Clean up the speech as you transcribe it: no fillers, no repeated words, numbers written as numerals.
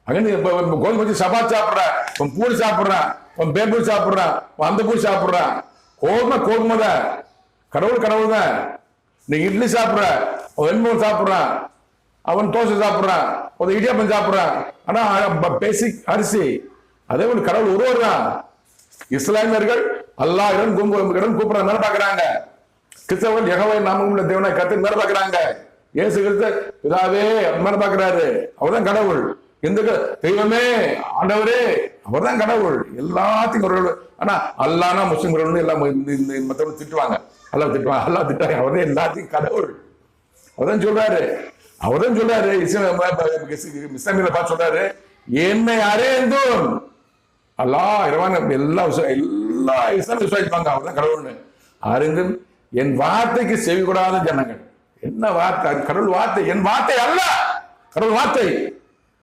அங்க கோதுமை வச்சு சபாத் சாப்பிட்றான், பூரி சாப்பிட்றான், பேப்பூர் சாப்பிட்றான், அந்த பூரி சாப்பிட்றான். கோதுமை தான். கடவுள் தான். நீ இட்லி சாப்பிட்ற, வெண்பொங்கல் சாப்பிட்றான், அவன் தோசை சாப்பிட்றான், ஒரு இடியாப்பம் சாப்பிட்றான். ஆனா பேசிக் அரிசி. அதே போல கடவுள் உருவாடுறான். இஸ்லாமியர்கள் அல்லாஹ் இடம் கூப்பிடுற மேல பாக்குறாங்க. கிறிஸ்தவர்கள் யெகோவா நாமம் உள்ள தேவனை கத்து மேல பாக்குறாங்க. இயேசு கிறிஸ்து பிதாவே மேல பாக்குறாரு. அவர்தான் கடவுள். எந்த தெய்வமே ஆண்டவரே அவர்தான் கடவுள். எல்லாத்தையும் ஆனா அல்லானா முஸ்லிம்கள் எல்லாம் மத்தவங்க திட்டுவாங்க. அல்லாஹ் திட்டுவாங்க. அவரே எல்லாத்தையும் கடவுள். அவர்தான் சொல்றாரு. இஸ்லாமியில பார்த்து சொல்றாரு, என்னை அறிந்தும் அல்லாஹ் இரவான எல்லா இஸ்லாம் விசுவாசிப்பாங்க. அவர்தான் கடவுள்னு அறிந்தும் என் வார்த்தைக்கு செவி கூடாத ஜனங்கள். என்ன வார்த்தை? கடவுள் வார்த்தை. என் வார்த்தை அல்ல, கடவுள் வார்த்தை.